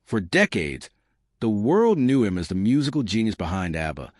For decades, the world knew him as the musical genius behind ABBA,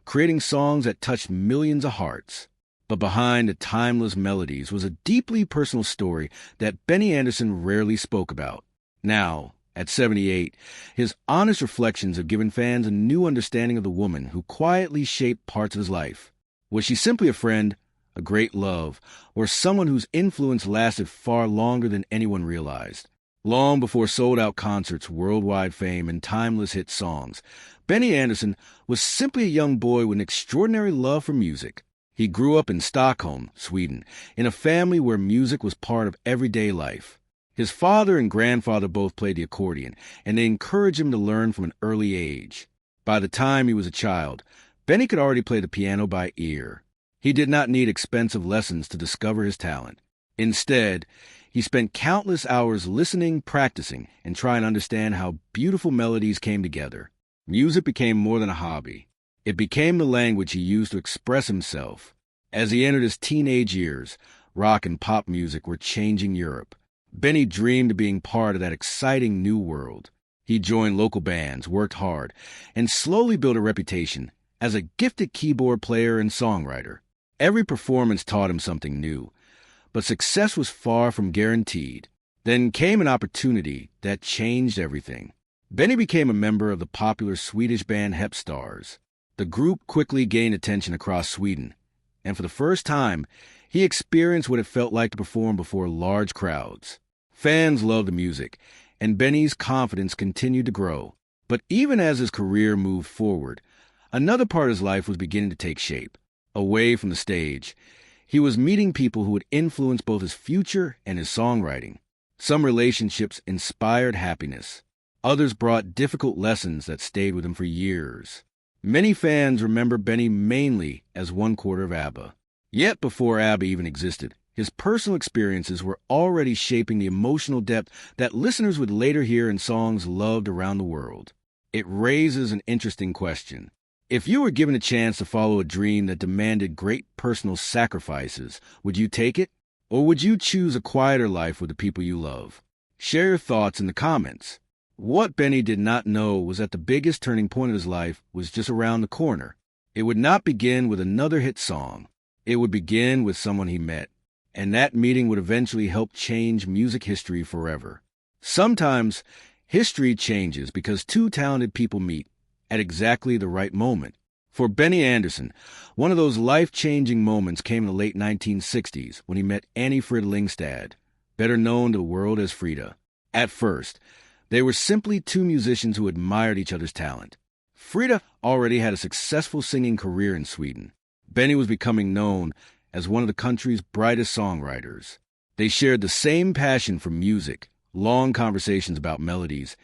creating songs that touched millions of hearts. But behind the timeless melodies was a deeply personal story that Benny Andersson rarely spoke about. Now, at 78, his honest reflections have given fans a new understanding of the woman who quietly shaped parts of his life. Was she simply a friend, a great love, or someone whose influence lasted far longer than anyone realized? Long before sold-out concerts, worldwide fame, and timeless hit songs, Benny Andersson was simply a young boy with an extraordinary love for music. He grew up in Stockholm, Sweden, in a family where music was part of everyday life. His father and grandfather both played the accordion, and they encouraged him to learn from an early age. By the time he was a child, Benny could already play the piano by ear. He did not need expensive lessons to discover his talent. Instead, he spent countless hours listening, practicing, and trying to understand how beautiful melodies came together. Music became more than a hobby. It became the language he used to express himself. As he entered his teenage years, rock and pop music were changing Europe. Benny dreamed of being part of that exciting new world. He joined local bands, worked hard, and slowly built a reputation as a gifted keyboard player and songwriter. Every performance taught him something new, but success was far from guaranteed. Then came an opportunity that changed everything. Benny became a member of the popular Swedish band Stars. The group quickly gained attention across Sweden, and for the first time, he experienced what it felt like to perform before large crowds. Fans loved the music, and Benny's confidence continued to grow. But even as his career moved forward, another part of his life was beginning to take shape. Away from the stage, he was meeting people who would influence both his future and his songwriting. Some relationships inspired happiness. Others brought difficult lessons that stayed with him for years. Many fans remember Benny mainly as one quarter of ABBA. Yet before ABBA even existed, his personal experiences were already shaping the emotional depth that listeners would later hear in songs loved around the world. It raises an interesting question. If you were given a chance to follow a dream that demanded great personal sacrifices, would you take it? Or would you choose a quieter life with the people you love? Share your thoughts in the comments. What Benny did not know was that the biggest turning point of his life was just around the corner. It would not begin with another hit song. It would begin with someone he met, and that meeting would eventually help change music history forever. Sometimes, history changes because two talented people meet at exactly the right moment. For Benny Andersson, one of those life-changing moments came in the late 1960s when he met Annie Frida Lindstad, better known to the world as Frida. At first, they were simply two musicians who admired each other's talent. Frida already had a successful singing career in Sweden. Benny was becoming known as one of the country's brightest songwriters. They shared the same passion for music, long conversations about melodies,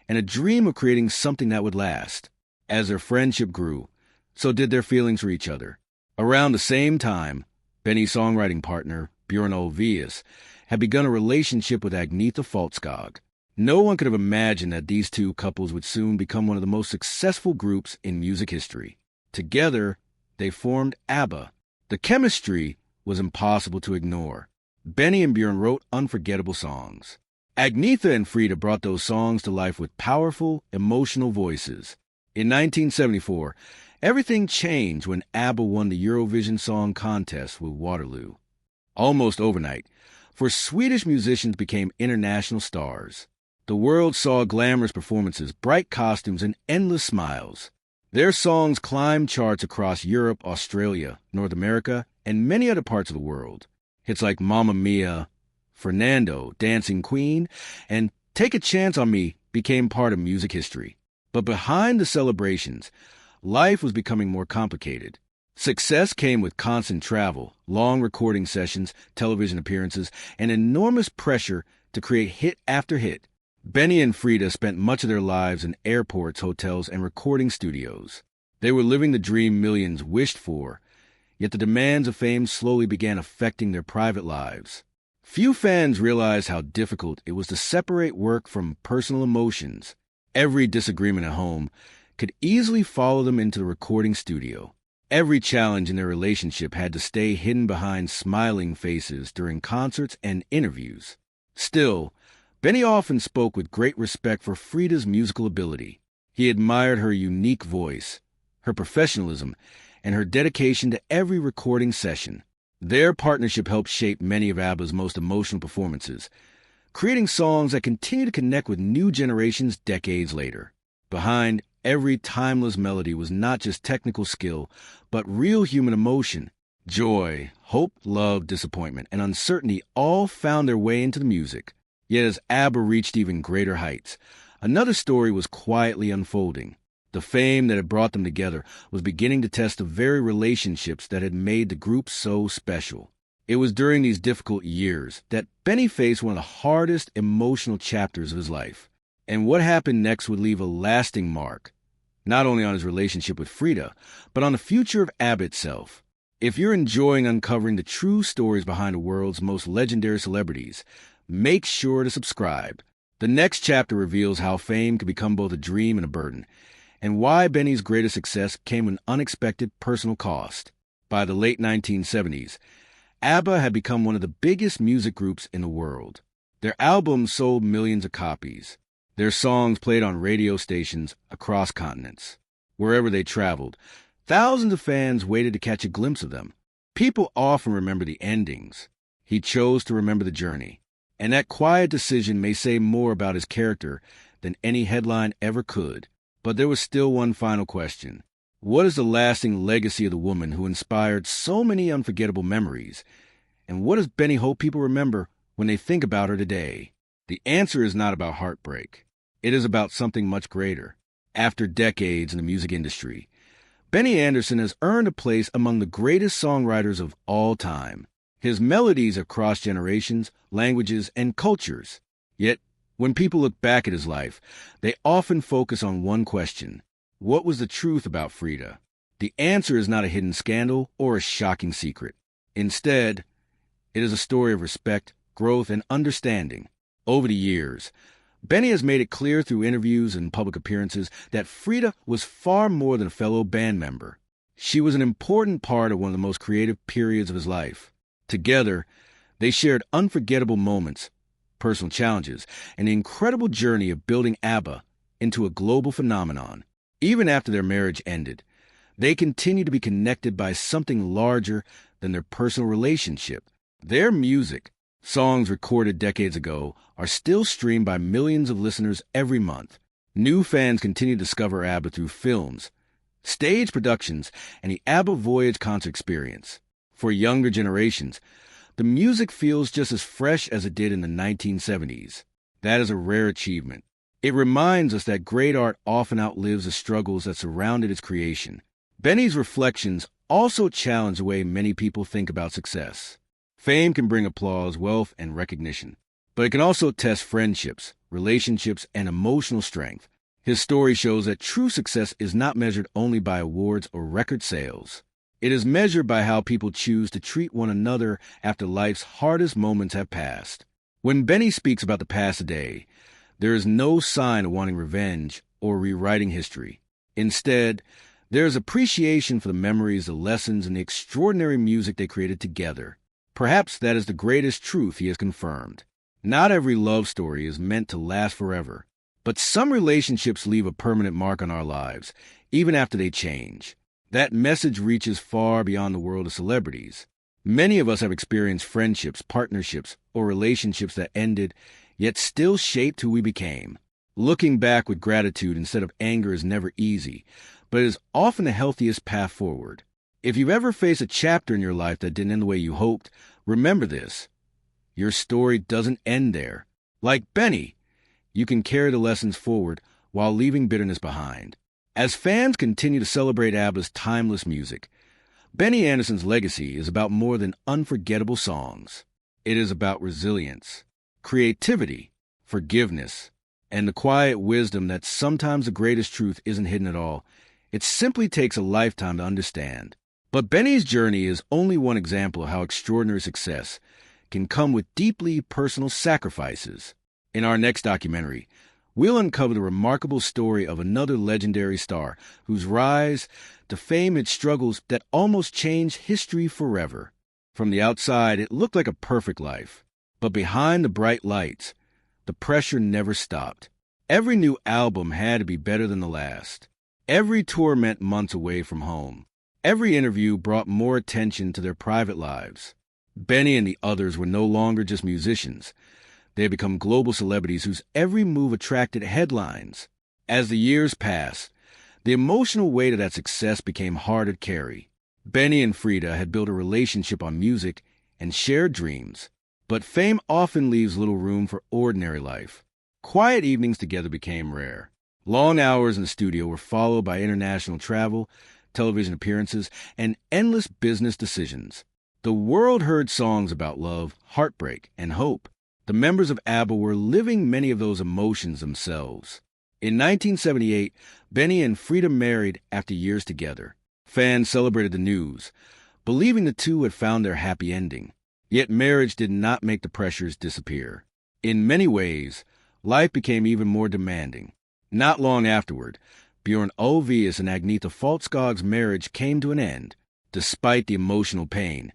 and a dream of creating something that would last. As their friendship grew, so did their feelings for each other. Around the same time, Benny's songwriting partner, Björn Ulvaeus, had begun a relationship with Agnetha Faltskog. No one could have imagined that these two couples would soon become one of the most successful groups in music history. Together, they formed ABBA. The chemistry was impossible to ignore. Benny and Björn wrote unforgettable songs. Agnetha and Frida brought those songs to life with powerful, emotional voices. In 1974, everything changed when ABBA won the Eurovision Song Contest with Waterloo. Almost overnight, for Swedish musicians became international stars. The world saw glamorous performances, bright costumes, and endless smiles. Their songs climbed charts across Europe, Australia, North America, and many other parts of the world. Hits like Mamma Mia, Fernando, Dancing Queen, and Take a Chance on Me became part of music history. But behind the celebrations, life was becoming more complicated. Success came with constant travel, long recording sessions, television appearances, and enormous pressure to create hit after hit. Benny and Frida spent much of their lives in airports, hotels, and recording studios. They were living the dream millions wished for, yet the demands of fame slowly began affecting their private lives. Few fans realized how difficult it was to separate work from personal emotions. Every disagreement at home could easily follow them into the recording studio. Every challenge in their relationship had to stay hidden behind smiling faces during concerts and interviews. Still, Benny often spoke with great respect for Frida's musical ability. He admired her unique voice, her professionalism, and her dedication to every recording session. Their partnership helped shape many of ABBA's most emotional performances, creating songs that continue to connect with new generations decades later. Behind every timeless melody was not just technical skill, but real human emotion. Joy, hope, love, disappointment, and uncertainty all found their way into the music. Yet as ABBA reached even greater heights, another story was quietly unfolding. The fame that had brought them together was beginning to test the very relationships that had made the group so special. It was during these difficult years that Benny faced one of the hardest emotional chapters of his life. And what happened next would leave a lasting mark, not only on his relationship with Frida, but on the future of ABBA itself. If you're enjoying uncovering the true stories behind the world's most legendary celebrities, make sure to subscribe. The next chapter reveals how fame can become both a dream and a burden, and why Benny's greatest success came with an unexpected personal cost. By the late 1970s, ABBA had become one of the biggest music groups in the world. Their albums sold millions of copies. Their songs played on radio stations across continents. Wherever they traveled, thousands of fans waited to catch a glimpse of them. People often remember the endings. He chose to remember the journey. And that quiet decision may say more about his character than any headline ever could. But there was still one final question. What is the lasting legacy of the woman who inspired so many unforgettable memories? And what does Benny hope people remember when they think about her today? The answer is not about heartbreak. It is about something much greater. After decades in the music industry, Benny Andersson has earned a place among the greatest songwriters of all time. His melodies have crossed generations, languages, and cultures. Yet, when people look back at his life, they often focus on one question. What was the truth about Frida? The answer is not a hidden scandal or a shocking secret. Instead, it is a story of respect, growth, and understanding. Over the years, Benny has made it clear through interviews and public appearances that Frida was far more than a fellow band member. She was an important part of one of the most creative periods of his life. Together, they shared unforgettable moments, personal challenges, and the incredible journey of building ABBA into a global phenomenon. Even after their marriage ended, they continued to be connected by something larger than their personal relationship. Their music, songs recorded decades ago, are still streamed by millions of listeners every month. New fans continue to discover ABBA through films, stage productions, and the ABBA Voyage concert experience. For younger generations, the music feels just as fresh as it did in the 1970s. That is a rare achievement. It reminds us that great art often outlives the struggles that surrounded its creation. Benny's reflections also challenge the way many people think about success. Fame can bring applause, wealth, and recognition, but it can also test friendships, relationships, and emotional strength. His story shows that true success is not measured only by awards or record sales. It is measured by how people choose to treat one another after life's hardest moments have passed. When Benny speaks about the past today, there is no sign of wanting revenge or rewriting history. Instead, there is appreciation for the memories, the lessons, and the extraordinary music they created together. Perhaps that is the greatest truth he has confirmed. Not every love story is meant to last forever, but some relationships leave a permanent mark on our lives, even after they change. That message reaches far beyond the world of celebrities. Many of us have experienced friendships, partnerships, or relationships that ended, yet still shaped who we became. Looking back with gratitude instead of anger is never easy, but it is often the healthiest path forward. If you've ever faced a chapter in your life that didn't end the way you hoped, remember this. Your story doesn't end there. Like Benny, you can carry the lessons forward while leaving bitterness behind. As fans continue to celebrate ABBA's timeless music, Benny Andersson's legacy is about more than unforgettable songs. It is about resilience, creativity, forgiveness, and the quiet wisdom that sometimes the greatest truth isn't hidden at all. It simply takes a lifetime to understand. But Benny's journey is only one example of how extraordinary success can come with deeply personal sacrifices. In our next documentary, we'll uncover the remarkable story of another legendary star whose rise to fame and struggles that almost changed history forever. From the outside, it looked like a perfect life. But behind the bright lights the pressure never stopped. Every new album had to be better than the last. Every tour meant months away from home. Every interview brought more attention to their private lives. Benny and the others were no longer just musicians. They had become global celebrities whose every move attracted headlines. As the years passed, the emotional weight of that success became hard to carry. Benny and Frida had built a relationship on music and shared dreams, but fame often leaves little room for ordinary life. Quiet evenings together became rare. Long hours in the studio were followed by international travel, television appearances, and endless business decisions. The world heard songs about love, heartbreak, and hope. The members of ABBA were living many of those emotions themselves. In 1978, Benny and Frida married after years together. Fans celebrated the news, believing the two had found their happy ending. Yet marriage did not make the pressures disappear. In many ways, life became even more demanding. Not long afterward, Bjorn Ulvaeus and Agnetha Faltskog's marriage came to an end. Despite the emotional pain,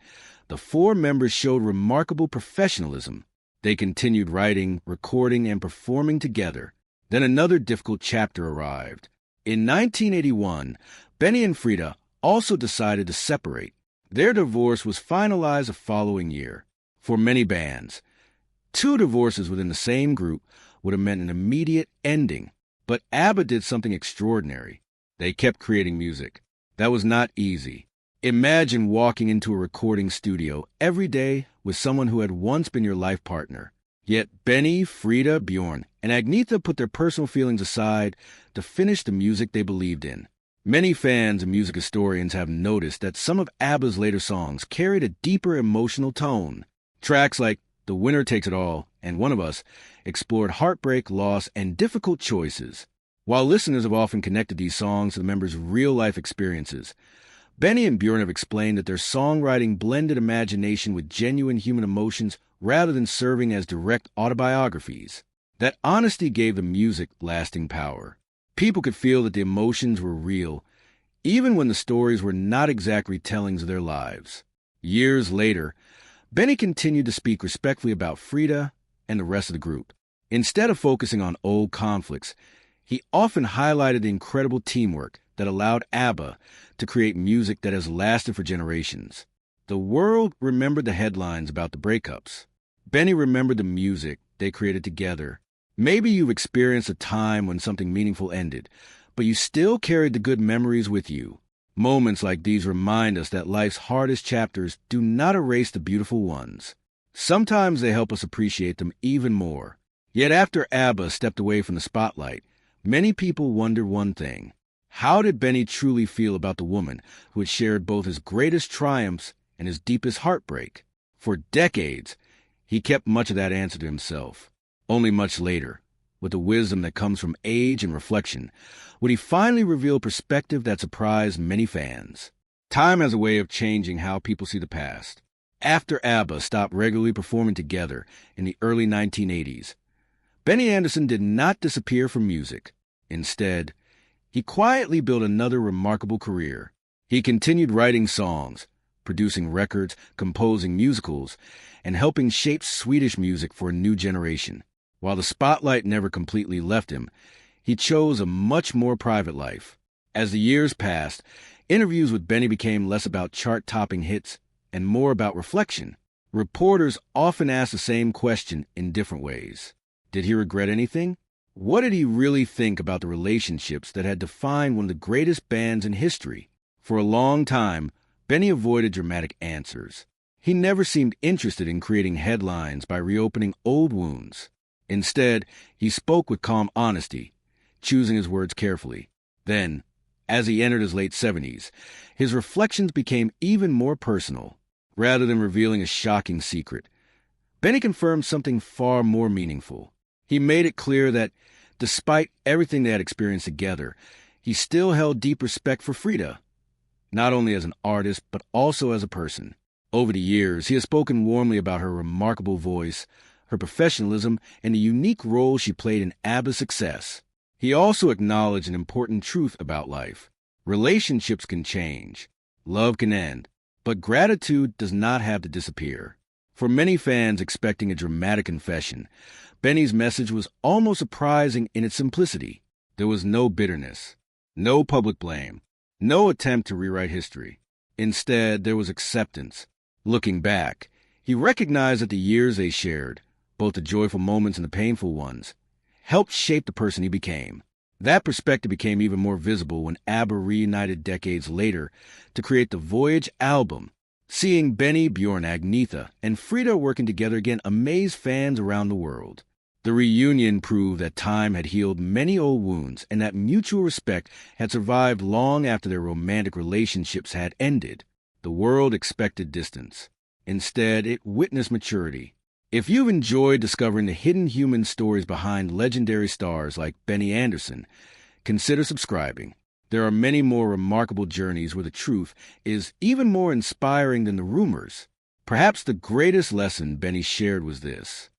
the four members showed remarkable professionalism. They continued writing, recording, and performing together. Then another difficult chapter arrived. In 1981, Benny and Frida also decided to separate. Their divorce was finalized the following year. For many bands, two divorces within the same group would have meant an immediate ending. But ABBA did something extraordinary. They kept creating music. That was not easy. Imagine walking into a recording studio every day with someone who had once been your life partner. Yet Benny, Frida, Bjorn, and Agnetha put their personal feelings aside to finish the music they believed in. Many fans and music historians have noticed that some of ABBA's later songs carried a deeper emotional tone. Tracks like The Winner Takes It All and One of Us explored heartbreak, loss, and difficult choices. While listeners have often connected these songs to the members' real-life experiences, Benny and Bjorn have explained that their songwriting blended imagination with genuine human emotions rather than serving as direct autobiographies. That honesty gave the music lasting power. People could feel that the emotions were real, even when the stories were not exact retellings of their lives. Years later, Benny continued to speak respectfully about Frida and the rest of the group. Instead of focusing on old conflicts, he often highlighted the incredible teamwork that allowed ABBA to create music that has lasted for generations. The world remembered the headlines about the breakups. Benny remembered the music they created together. Maybe you've experienced a time when something meaningful ended, but you still carried the good memories with you. Moments like these remind us that life's hardest chapters do not erase the beautiful ones. Sometimes they help us appreciate them even more. Yet after ABBA stepped away from the spotlight, many people wonder one thing. How did Benny truly feel about the woman who had shared both his greatest triumphs and his deepest heartbreak? For decades, he kept much of that answer to himself. Only much later, with the wisdom that comes from age and reflection, would he finally reveal perspective that surprised many fans. Time has a way of changing how people see the past. After ABBA stopped regularly performing together in the early 1980s, Benny Andersson did not disappear from music. Instead, he quietly built another remarkable career. He continued writing songs, producing records, composing musicals, and helping shape Swedish music for a new generation. While the spotlight never completely left him, he chose a much more private life. As the years passed, interviews with Benny became less about chart-topping hits and more about reflection. Reporters often asked the same question in different ways. Did he regret anything? What did he really think about the relationships that had defined one of the greatest bands in history? For a long time, Benny avoided dramatic answers. He never seemed interested in creating headlines by reopening old wounds. Instead, he spoke with calm honesty, choosing his words carefully. Then, as he entered his late 70s, his reflections became even more personal. Rather than revealing a shocking secret, Benny confirmed something far more meaningful. He made it clear that, despite everything they had experienced together, he still held deep respect for Frida, not only as an artist, but also as a person. Over the years, he has spoken warmly about her remarkable voice, her professionalism, and the unique role she played in ABBA's success. He also acknowledged an important truth about life. Relationships can change, love can end, but gratitude does not have to disappear. For many fans expecting a dramatic confession, Benny's message was almost surprising in its simplicity. There was no bitterness, no public blame, no attempt to rewrite history. Instead, there was acceptance. Looking back, he recognized that the years they shared, both the joyful moments and the painful ones, helped shape the person he became. That perspective became even more visible when ABBA reunited decades later to create the Voyage album. Seeing Benny, Bjorn, Agnetha, and Frida working together again amazed fans around the world. The reunion proved that time had healed many old wounds and that mutual respect had survived long after their romantic relationships had ended. The world expected distance. Instead, it witnessed maturity. If you've enjoyed discovering the hidden human stories behind legendary stars like Benny Andersson, consider subscribing. There are many more remarkable journeys where the truth is even more inspiring than the rumors. Perhaps the greatest lesson Benny shared was this: